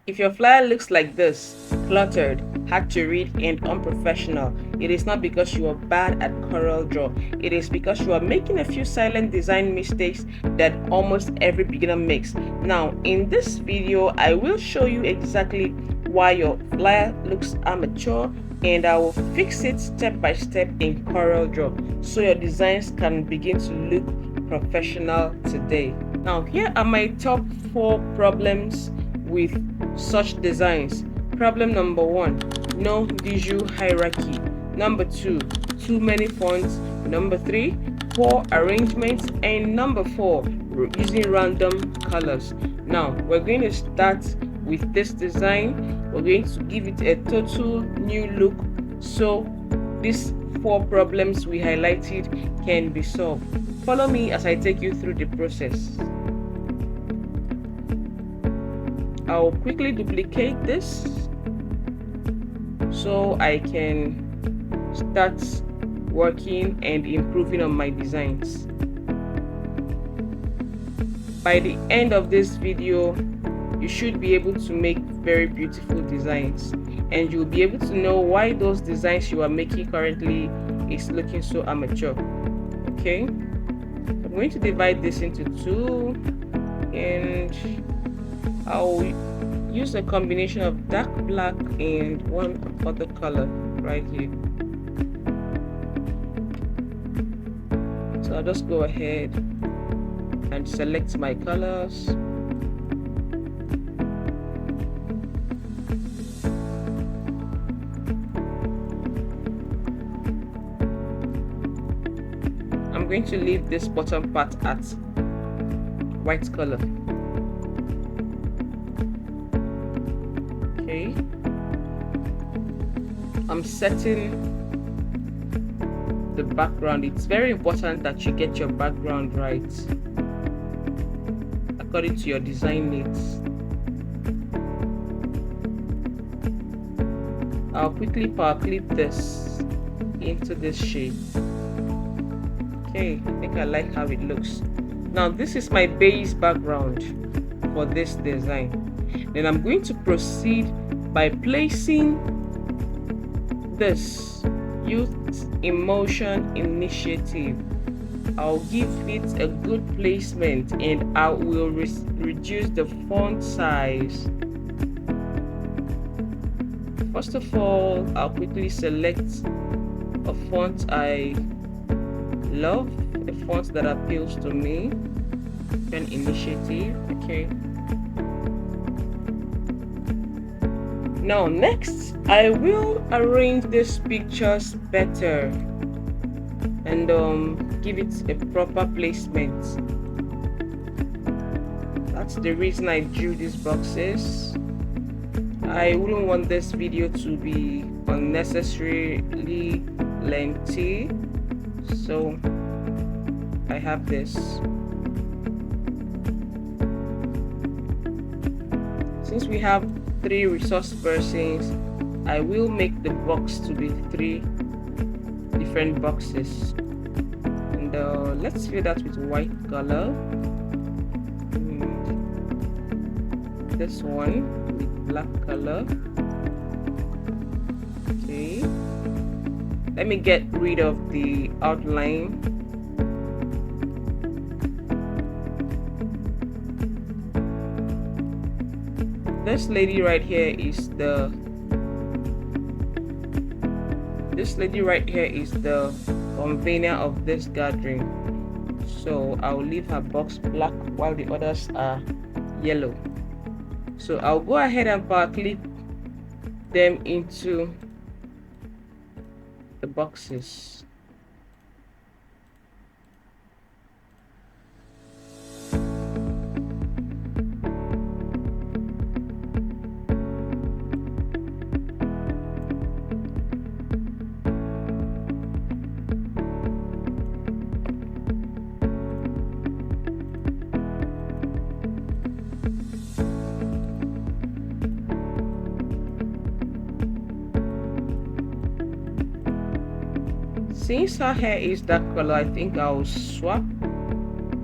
If your flyer looks like this, cluttered, hard to read, and unprofessional, it is not because you are bad at CorelDRAW. It is because you are making a few silent design mistakes that almost every beginner makes. Now, in this video, I will show you exactly why your flyer looks amateur, and I will fix it step by step in CorelDRAW so your designs can begin to look professional today. Now, here are my top 4 problems with such designs. Problem number 1, no visual hierarchy. Number 2, too many fonts. Number 3, poor arrangements. And number 4, using random colors. Now we're going to start with this design. We're going to give it a total new look so these 4 problems we highlighted can be solved. Follow me as I take you through the process. I'll quickly duplicate this so I can start working and improving on my designs. By the end of this video, you should be able to make very beautiful designs, and you'll be able to know why those designs you are making currently is looking so amateur. Okay, I'm going to divide this into 2, and I'll use a combination of dark black and one other color right here. So I'll just go ahead and select my colors. I'm going to leave this bottom part at white color. Okay, I'm setting the background. It's very important that you get your background right according to your design needs. I'll quickly power clip this into this shape. Okay, I think I like how it looks. Now this is my base background for this design. Then I'm going to proceed by placing this Youth in Motion initiative. I'll give it a good placement, and I will reduce the font size. First of all, I'll quickly select a font I love, a font that appeals to me. Then initiative. Okay. Now next, I will arrange these pictures better and give it a proper placement. That's the reason I drew these boxes. I wouldn't want this video to be unnecessarily lengthy, so I have this. Since we have 3 resource persons, I will make the box to be 3 different boxes, and let's fill that with white color, and this one with black color. Okay, let me get rid of the outline. This lady right here is the convener of this gathering, so I'll leave her box black while the others are yellow. So I'll go ahead and power clip them into the boxes. Since her hair is that color, I think I'll swap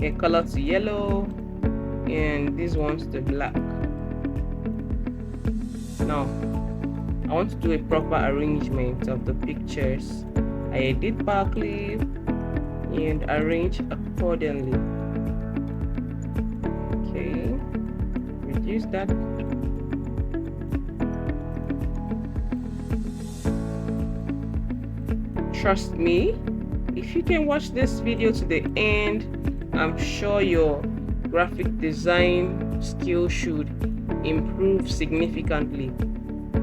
a color to yellow and this one's to black. Now I want to do a proper arrangement of the pictures. I edit back clip and arrange accordingly. Okay, reduce that. Trust me, if you can watch this video to the end, I'm sure your graphic design skill should improve significantly,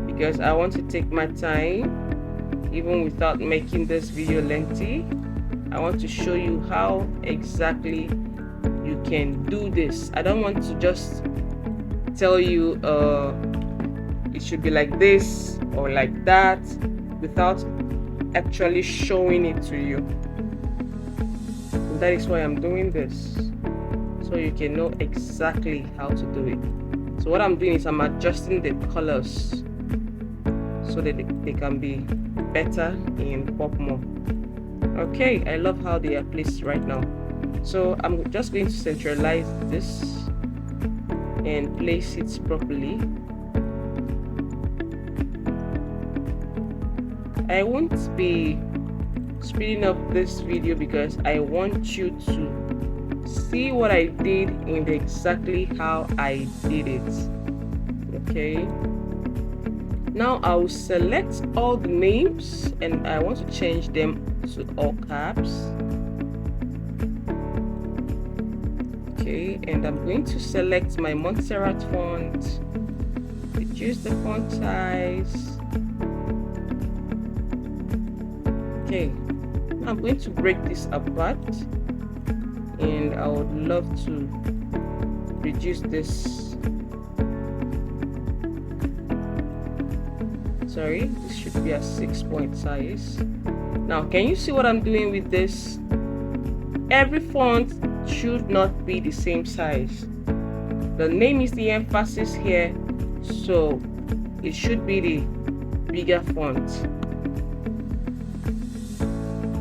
because I want to take my time, even without making this video lengthy. I want to show you how exactly you can do this. I don't want to just tell you it should be like this or like that without actually showing it to you. And that is why I'm doing this, so you can know exactly how to do it. So what I'm doing is I'm adjusting the colors so that they can be better and pop more. Okay, I love how they are placed right now. So I'm just going to centralize this and place it properly. I won't be speeding up this video because I want you to see what I did and exactly how I did it. Okay, now I will select all the names and I want to change them to all caps. Okay, and I'm going to select my Montserrat font, reduce the font size. Okay, now I'm going to break this apart, and I would love to reduce this. Sorry, this should be a 6-point size. Now, can you see what I'm doing with this? Every font should not be the same size. The name is the emphasis here, so it should be the bigger font.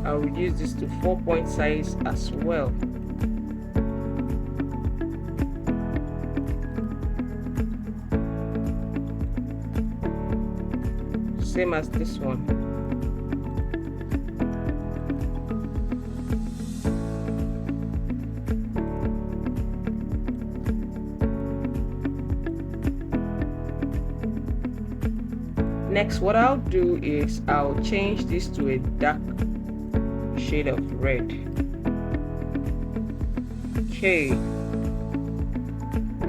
I'll reduce this to 4-point size as well. Same as this one. Next, what I'll do is I'll change this to a dark shade of red. Okay,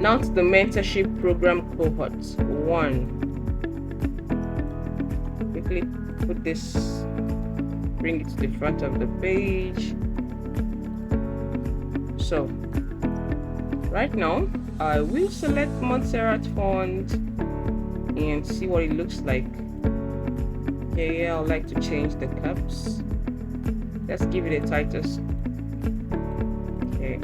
now to the mentorship program cohort 1. Quickly put this, bring it to the front of the page. So right now I will select Montserrat font and see what it looks like. Okay, I would like to change the caps. Let's give it a title. Okay.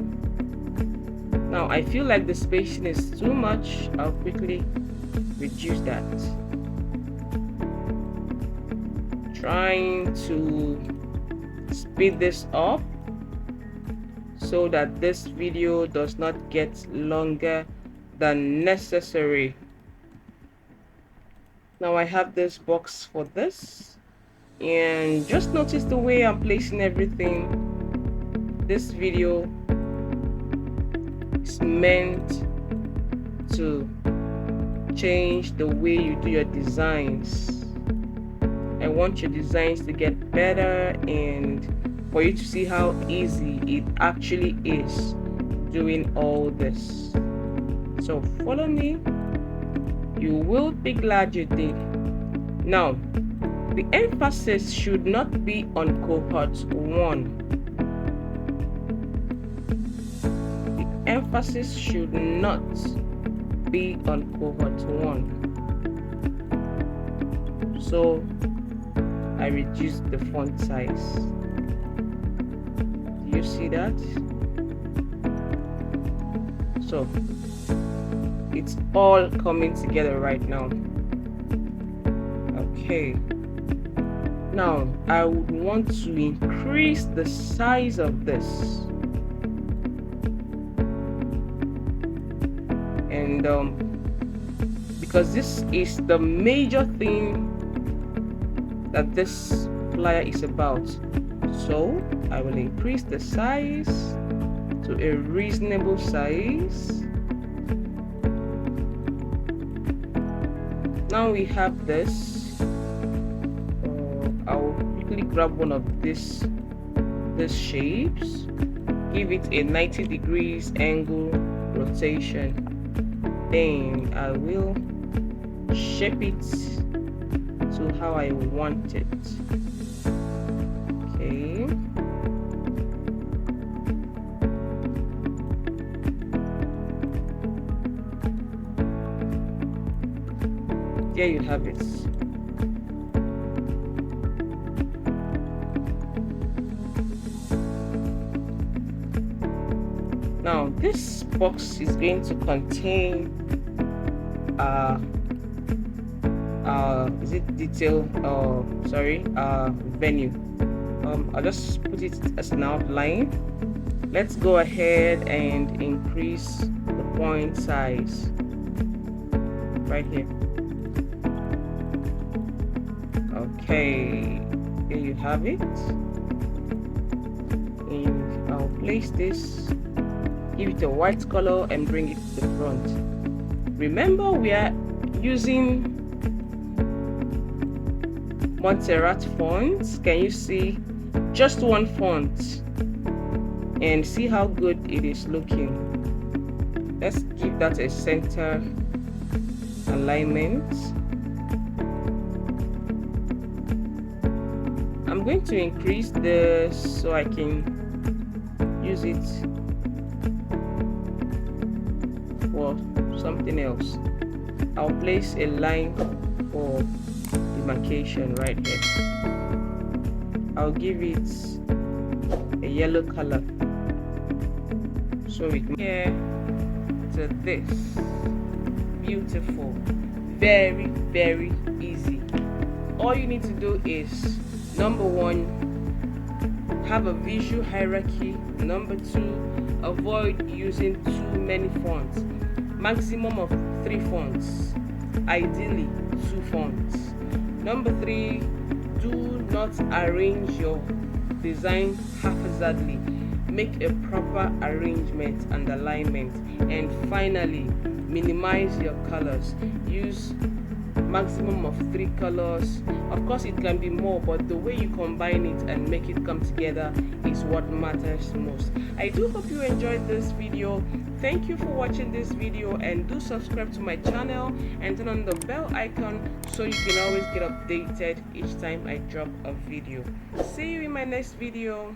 Now I feel like the spacing is too much. I'll quickly reduce that. Trying to speed this up so that this video does not get longer than necessary. Now I have this box for this. And just notice the way I'm placing everything. This video is meant to change the way you do your designs. I want your designs to get better and for you to see how easy it actually is doing all this. So follow me. You will be glad you did. Now, the emphasis should not be on cohort 1. The emphasis should not be on cohort 1. So I reduced the font size. Do you see that? So it's all coming together right now. Okay. Now I would want to increase the size of this, and because this is the major thing that this flyer is about. So I will increase the size to a reasonable size. Now we have this. I'll quickly grab one of these shapes, give it a 90 degrees angle rotation, then I will shape it to how I want it. Okay. There you have it. Now this box is going to contain is it detail venue. I'll just put it as an outline. Let's go ahead and increase the point size right here. Okay, here you have it, and I'll place this, give it a white color and bring it to the front. Remember, we are using Montserrat fonts. Can you see? Just one font, and see how good it is looking. Let's give that a center alignment. I'm going to increase this so I can use it for something else. I'll place a line for demarcation right here. I'll give it a yellow color so we can get to this. Beautiful. Very, very easy. All you need to do is, number one, have a visual hierarchy. Number two, avoid using too many fonts. Maximum of 3 fonts, ideally 2 fonts. Number 3, do not arrange your design haphazardly. Make a proper arrangement and alignment. And finally, minimize your colors. Use maximum of 3 colors. Of course, it can be more, but the way you combine it and make it come together is what matters most. I do hope you enjoyed this video. Thank you for watching this video, and do subscribe to my channel and turn on the bell icon so you can always get updated each time I drop a video. See you in my next video.